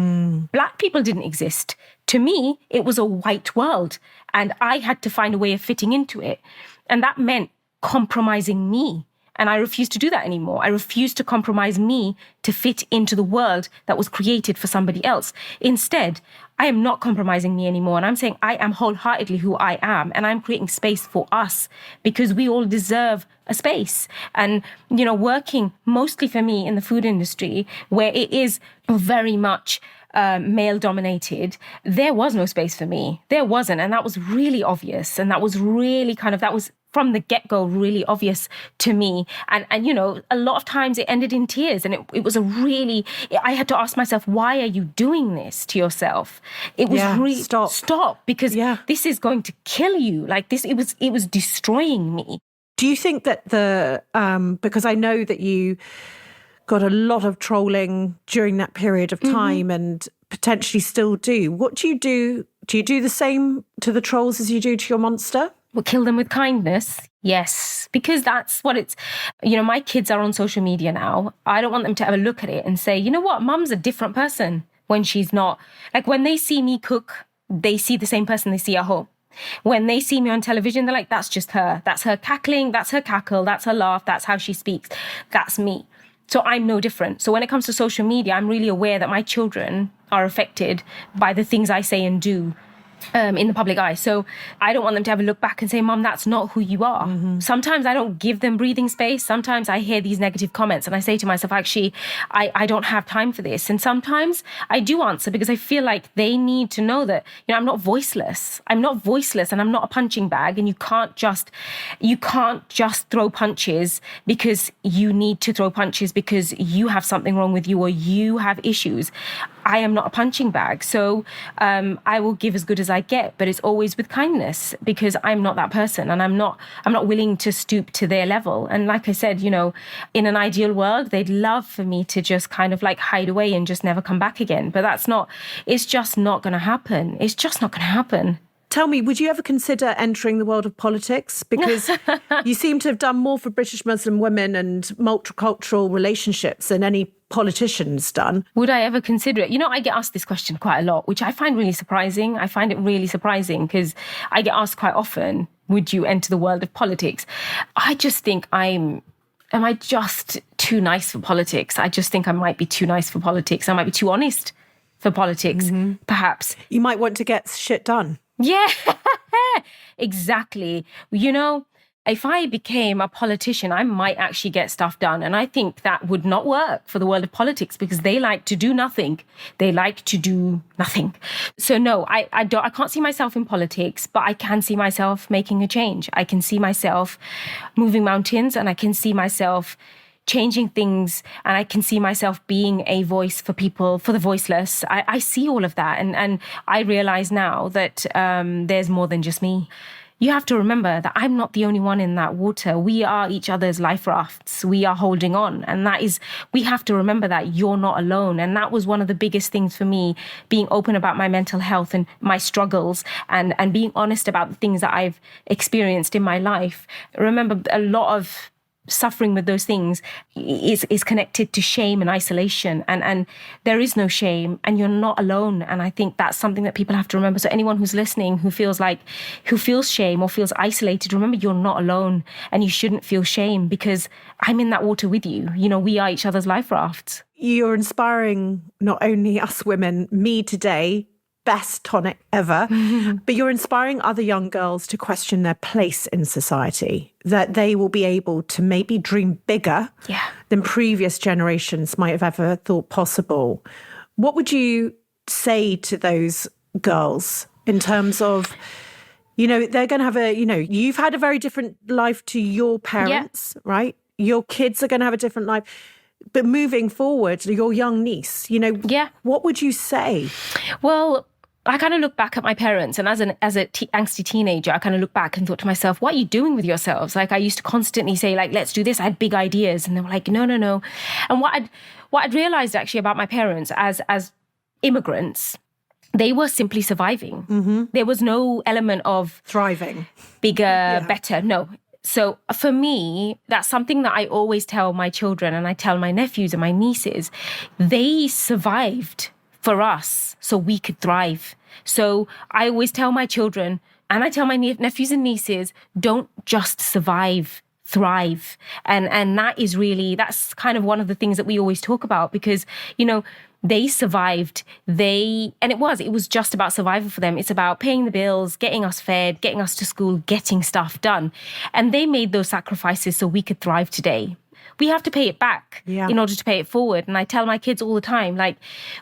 Black people didn't exist. To me, it was a white world. And I had to find a way of fitting into it. And that meant compromising me. And I refused to do that anymore. I refused to compromise me to fit into the world that was created for somebody else. Instead, I am not compromising me anymore. And I'm saying I am wholeheartedly who I am. And I'm creating space for us because we all deserve a space. And, you know, working mostly for me in the food industry, where it is very much male dominated, there was no space for me. There wasn't. And that was really obvious. And that was really that was from the get-go really obvious to me. And you know, a lot of times it ended in tears. And it was I had to ask myself, why are you doing this to yourself? It was really, stop, because this is going to kill you. Like this, it was destroying me. Do you think that because I know that you got a lot of trolling during that period of time and potentially still do. What do you do? Do you do the same to the trolls as you do to your monster? Well, kill them with kindness. Yes, because that's what it's, you know, my kids are on social media now. I don't want them to ever look at it and say, you know what, mum's a different person when she's not. Like when they see me cook, they see the same person they see at home. When they see me on television, they're like, that's just her. That's her cackling. That's her cackle. That's her laugh. That's how she speaks. That's me. So I'm no different. So when it comes to social media, I'm really aware that my children are affected by the things I say and do in the public eye. So I don't want them to ever look back and say, Mum, that's not who you are. Sometimes I don't give them breathing space. Sometimes I hear these negative comments and I say to myself, actually, I don't have time for this. And sometimes I do answer because I feel like they need to know that, you know, I'm not voiceless. I'm not voiceless and I'm not a punching bag. And you can't just throw punches because you need to throw punches because you have something wrong with you or you have issues. I am not a punching bag. So I will give as good as I get, but it's always with kindness because I'm not that person and I'm not willing to stoop to their level. And like I said, you know, in an ideal world, they'd love for me to just kind of like hide away and just never come back again. But it's just not going to happen. It's just not going to happen. Tell me, would you ever consider entering the world of politics? Because you seem to have done more for British Muslim women and multicultural relationships than any politician's done. Would I ever consider it? I get asked this question quite a lot, which I find really surprising. I find it really surprising because I get asked quite often, would you enter the world of politics? I just think am I just too nice for politics? I just think I might be too nice for politics. I might be too honest for politics, perhaps. You might want to get shit done. Yeah, exactly. If I became a politician, I might actually get stuff done. And I think that would not work for the world of politics because they like to do nothing. They like to do nothing. So no, I can't see myself in politics, but I can see myself making a change. I can see myself moving mountains, and I can see myself changing things, and I can see myself being a voice for people, for the voiceless. I see all of that. And I realize now that there's more than just me. You have to remember that I'm not the only one in that water. We are each other's life rafts. We are holding on. And we have to remember that you're not alone. And that was one of the biggest things for me, being open about my mental health and my struggles and being honest about the things that I've experienced in my life. Remember, a lot of suffering with those things is connected to shame and isolation, and there is no shame, and you're not alone. And I think that's something that people have to remember. So anyone who's listening who feels shame or feels isolated, remember you're not alone, and you shouldn't feel shame because I'm in that water with you. We are each other's life rafts. You're inspiring not only us women, me today, best tonic ever, but you're inspiring other young girls to question their place in society, that they will be able to maybe dream bigger than previous generations might have ever thought possible. What would you say to those girls in terms of, they're going to have you've had a very different life to your parents, right? Your kids are going to have a different life. But moving forward, your young niece, what would you say? Well, I kind of look back at my parents, and as an angsty teenager, I kind of look back and thought to myself, what are you doing with yourselves? Like, I used to constantly say, like, let's do this. I had big ideas, and they were like, no. And what I'd realized actually about my parents as immigrants, they were simply surviving. Mm-hmm. There was no element of thriving, bigger, better. No. So for me, that's something that I always tell my children, and I tell my nephews and my nieces. They survived for us so we could thrive. So I always tell my children, and I tell my nephews and nieces, don't just survive, thrive. And that's kind of one of the things that we always talk about, because, they survived. It was just about survival for them. It's about paying the bills, getting us fed, getting us to school, getting stuff done. And they made those sacrifices so we could thrive today. We have to pay it back in order to pay it forward. And I tell my kids all the time, like,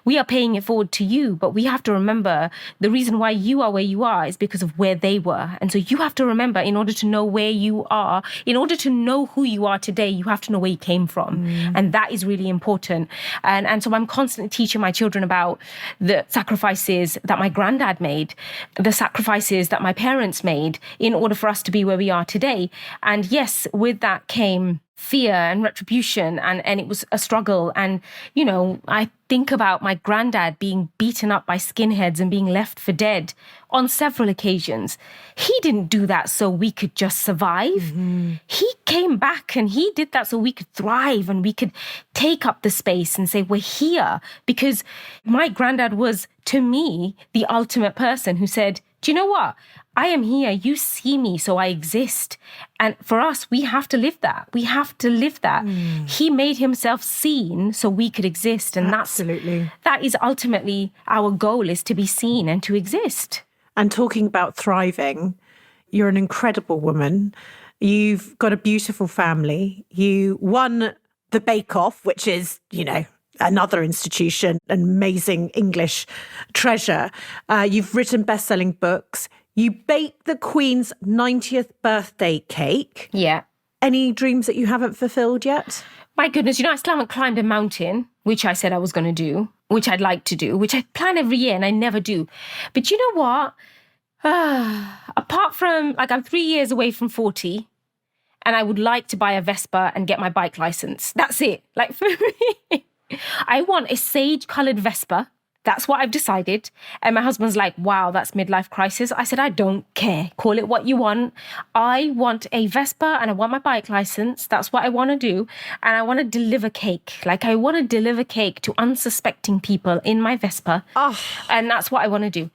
we are paying it forward to you, but we have to remember the reason why you are where you are is because of where they were. And so you have to remember, in order to know where you are, in order to know who you are today, you have to know where you came from. And that is really important. And so I'm constantly teaching my children about the sacrifices that my granddad made, the sacrifices that my parents made in order for us to be where we are today. And yes, with that came fear and retribution, and it was a struggle. And, I think about my granddad being beaten up by skinheads and being left for dead on several occasions. He didn't do that so we could just survive. Mm-hmm. He came back and he did that so we could thrive and we could take up the space and say, we're here. Because my granddad was, to me, the ultimate person who said, do you know what? I am here. You see me, so I exist. And for us, we have to live that. We have to live that. He made himself seen so we could exist. And absolutely, that is ultimately our goal, is to be seen and to exist. And talking about thriving, you're an incredible woman. You've got a beautiful family. You won the Bake Off, which is, another institution, an amazing English treasure. You've written best-selling books. You baked the Queen's 90th birthday cake. Yeah. Any dreams that you haven't fulfilled yet? My goodness, I still haven't climbed a mountain, which I said I was going to do, which I'd like to do, which I plan every year and I never do. But you know what? Apart from, I'm 3 years away from 40, and I would like to buy a Vespa and get my bike license. That's it. For me, I want a sage-coloured Vespa That's what I've decided. And my husband's like, wow, that's midlife crisis. I said, I don't care. Call it what you want. I want a Vespa and I want my bike license. That's what I want to do. And I want to deliver cake. Like, I want to deliver cake to unsuspecting people in my Vespa. Oh. And that's what I want to do.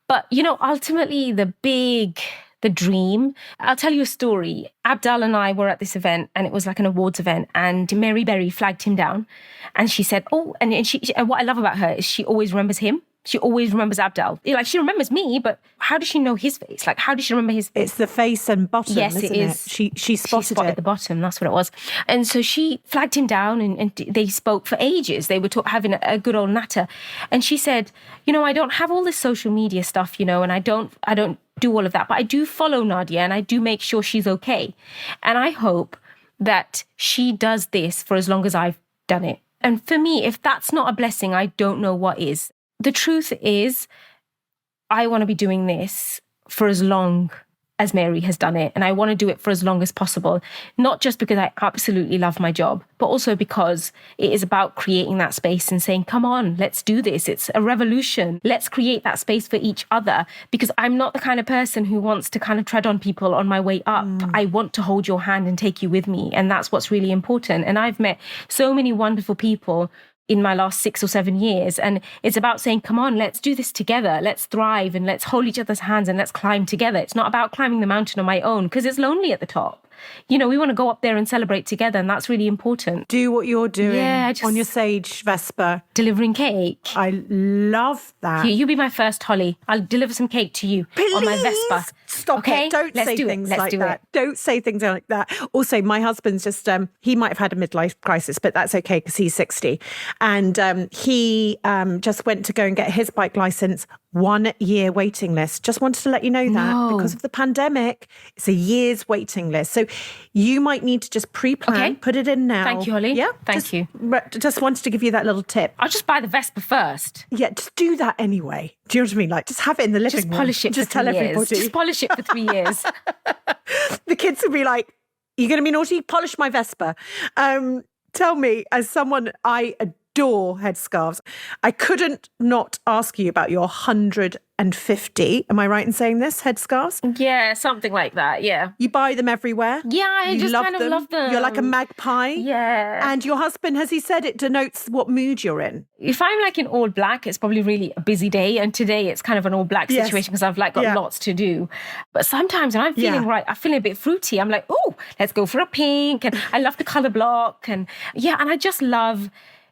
But, ultimately the dream. I'll tell you a story. Abdal and I were at this event, and it was like an awards event, and Mary Berry flagged him down, and she said, and what I love about her is she always remembers him. She always remembers Abdal. Like, she remembers me, but how does she know his face? Like, how does she remember his face? It's the face and bottom, yes, isn't it is. She spotted it. The bottom, that's what it was. And so she flagged him down, and they spoke for ages. They were having a good old natter. And she said, I don't have all this social media stuff, and I don't do all of that, but I do follow Nadia, and I do make sure she's okay. And I hope that she does this for as long as I've done it. And for me, if that's not a blessing, I don't know what is. The truth is, I want to be doing this for as long as Mary has done it. And I want to do it for as long as possible. Not just because I absolutely love my job, but also because it is about creating that space and saying, come on, let's do this. It's a revolution. Let's create that space for each other. Because I'm not the kind of person who wants to kind of tread on people on my way up. I want to hold your hand and take you with me. And that's what's really important. And I've met so many wonderful people in my last 6 or 7 years. And it's about saying, come on, let's do this together. Let's thrive and let's hold each other's hands and let's climb together. It's not about climbing the mountain on my own because it's lonely at the top. We want to go up there and celebrate together, and that's really important. Do what you're doing on your Sage Vespa. Delivering cake. I love that. You be my first Holly. I'll deliver some cake to you on my Vespa. Stop it. Don't say things like that. Don't say things like that. Also, my husband's just, he might have had a midlife crisis, but that's okay because he's 60. And he just went to go and get his bike license. 1 year waiting list. Just wanted to let you know that because of the pandemic, it's a year's waiting list. So you might need to just pre-plan, put it in now. Thank you, Holly. Yeah, Thank you. Just wanted to give you that little tip. I'll just buy the Vespa first. Yeah, just do that anyway. Do you know what I mean? Like, just have it in the living room. Just polish it just for 3 tell years. everybody. Just polish it for 3 years. The kids will be like, you're going to be naughty? Polish my Vespa. Tell me, as someone I adore headscarves, I couldn't not ask you about your 150. Am I right in saying this? Headscarves? Yeah, something like that. Yeah. You buy them everywhere? Yeah, I just kind of love them. You're like a magpie? Yeah. And your husband, has he said it denotes what mood you're in? If I'm like in all black, it's probably really a busy day. And today it's kind of an all black situation because I've got lots to do. But sometimes when I'm feeling right, I'm feeling a bit fruity. I'm like, oh, let's go for a pink. And I love the color block. And and I just love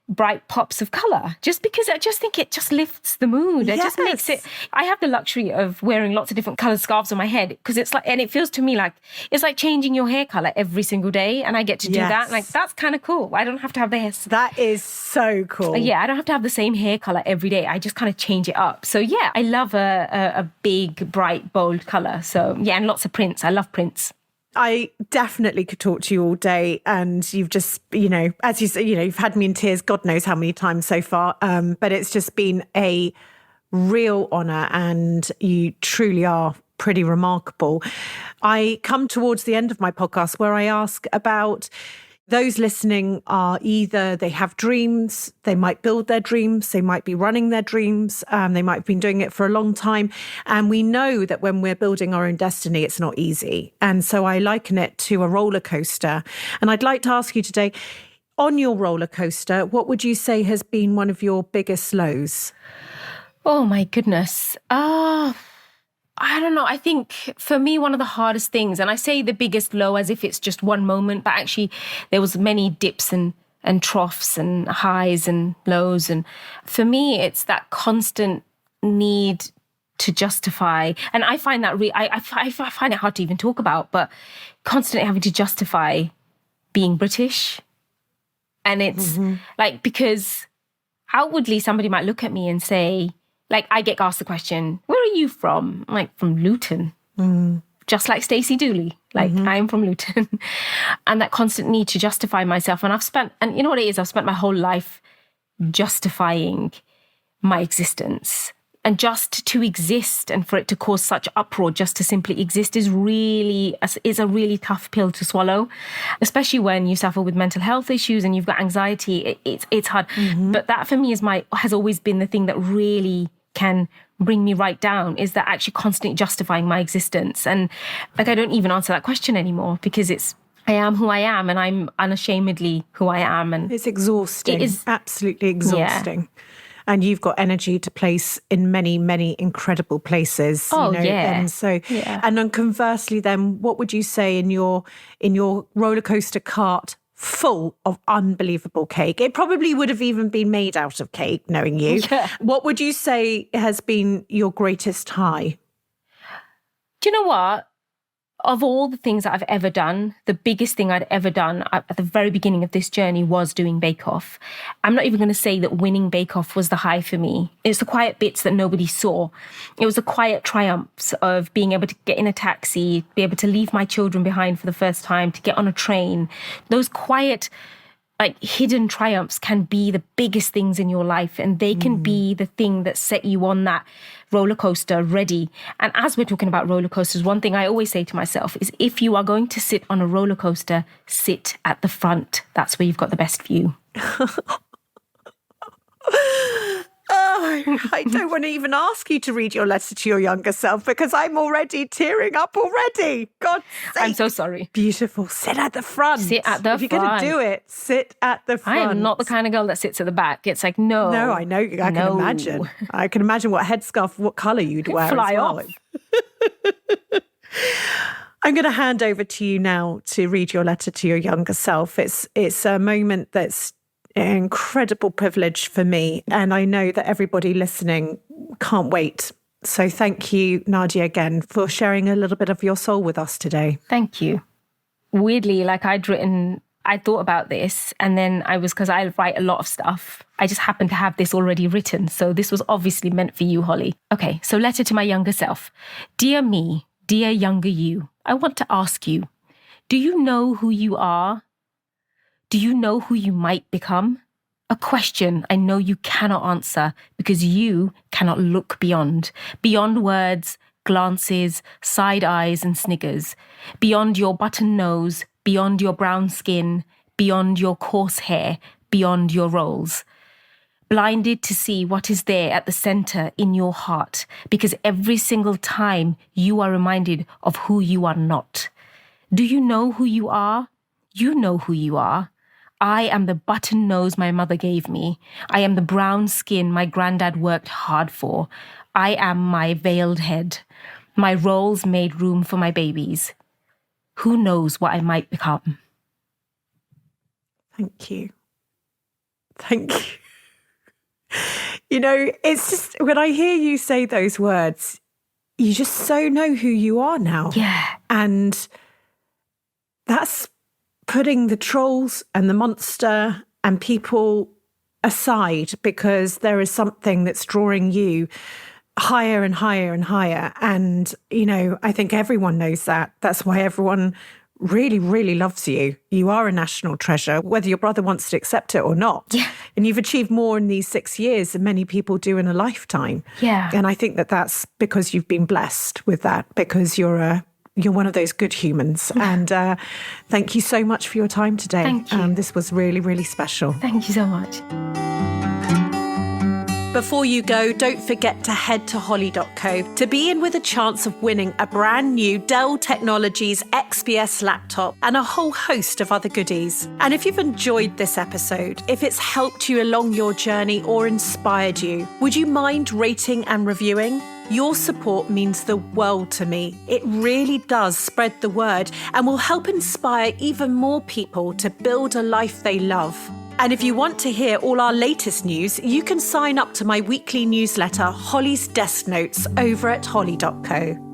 bright pops of colour, just because I just think it just lifts the mood. It just makes it. I have the luxury of wearing lots of different coloured scarves on my head because it's like, and it feels to me like it's like changing your hair colour every single day, and I get to do that. Like, that's kind of cool. I don't have to have the hair. That is so cool. Yeah, I don't have to have the same hair colour every day. I just kind of change it up. So yeah, I love a big, bright, bold colour. So yeah, and lots of prints. I love prints. I definitely could talk to you all day, and you've just, as you say, you've had me in tears, God knows how many times so far. But it's just been a real honour, and you truly are pretty remarkable. I come towards the end of my podcast where I ask about those listening are either they have dreams, they might build their dreams, they might be running their dreams, they might have been doing it for a long time. And we know that when we're building our own destiny, it's not easy. And so I liken it to a roller coaster. And I'd like to ask you today, on your roller coaster, what would you say has been one of your biggest lows? Oh my goodness. I don't know. I think for me, one of the hardest things, and I say the biggest low as if it's just one moment, but actually there was many dips and troughs and highs and lows. And for me, it's that constant need to justify. And I find that I find it hard to even talk about, but constantly having to justify being British. And it's like, because outwardly somebody might look at me and say, like, I get asked the question, where are you from? I'm like, from Luton. Just like Stacey Dooley. Like, I'm from Luton. And that constant need to justify myself. And you know what it is? I've spent my whole life justifying my existence. And just to exist and for it to cause such uproar just to simply exist is a really tough pill to swallow, especially when you suffer with mental health issues and you've got anxiety. It's hard. But that for me has always been the thing that really can bring me right down, is that actually constantly justifying my existence. And like, I don't even answer that question anymore because I am who I am and I'm unashamedly who I am. And it's exhausting. It is absolutely exhausting. Yeah. And you've got energy to place in many, many incredible places. Oh, yeah. And so, and then conversely, then what would you say in your roller coaster cart full of unbelievable cake? It probably would have even been made out of cake, knowing you. Yeah. What would you say has been your greatest high? Do you know what? Of all the things that I've ever done, the biggest thing I'd ever done at the very beginning of this journey was doing Bake Off. I'm not even going to say that winning Bake Off was the high for me. It's the quiet bits that nobody saw. It was the quiet triumphs of being able to get in a taxi, be able to leave my children behind for the first time, to get on a train. Those quiet, like, hidden triumphs can be the biggest things in your life, and they can be the thing that set you on that roller coaster ready. And as we're talking about roller coasters, one thing I always say to myself is, if you are going to sit on a roller coaster, sit at the front. That's where you've got the best view. I don't want to even ask you to read your letter to your younger self because I'm already tearing up already. God's sake. I'm so sorry. Beautiful. Sit at the front. Sit at the front. If you're going to do it, sit at the front. I am not the kind of girl that sits at the back. It's like, no. No, I know. I can imagine. I can imagine what headscarf, what colour you'd wear. Fly as well. off. I'm going to hand over to you now to read your letter to your younger self. It's a moment that's an incredible privilege for me. And I know that everybody listening can't wait. So thank you, Nadia, again, for sharing a little bit of your soul with us today. Thank you. Weirdly, like I thought about this, and then because I write a lot of stuff, I just happened to have this already written. So this was obviously meant for you, Holly. Okay, so letter to my younger self. Dear me, dear younger you, I want to ask you, do you know who you are? Do you know who you might become? A question I know you cannot answer because you cannot look beyond words, glances, side eyes and sniggers, beyond your button nose, beyond your brown skin, beyond your coarse hair, beyond your roles. Blinded to see what is there at the center in your heart, because every single time you are reminded of who you are not. Do you know who you are? You know who you are. I am the button nose my mother gave me. I am the brown skin my granddad worked hard for. I am my veiled head. My roles made room for my babies. Who knows what I might become? Thank you. Thank you. You know, it's just, when I hear you say those words, you just so know who you are now. Yeah. And that's putting the trolls and the monster and people aside, because there is something that's drawing you higher and higher and higher. And, you know, I think everyone knows that. That's why everyone really, really loves you. You are a national treasure, whether your brother wants to accept it or not. Yeah. And you've achieved more in these 6 years than many people do in a lifetime. Yeah. And I think that that's because you've been blessed with that, because you're one of those good humans. And thank you so much for your time today. Thank you. This was really, really special. Thank you so much. Before you go, don't forget to head to holly.co to be in with a chance of winning a brand new Dell Technologies XPS laptop and a whole host of other goodies. And if you've enjoyed this episode, if it's helped you along your journey or inspired you, would you mind rating and reviewing? Your support means the world to me. It really does spread the word and will help inspire even more people to build a life they love. And if you want to hear all our latest news, you can sign up to my weekly newsletter, Holly's Desk Notes, over at holly.co.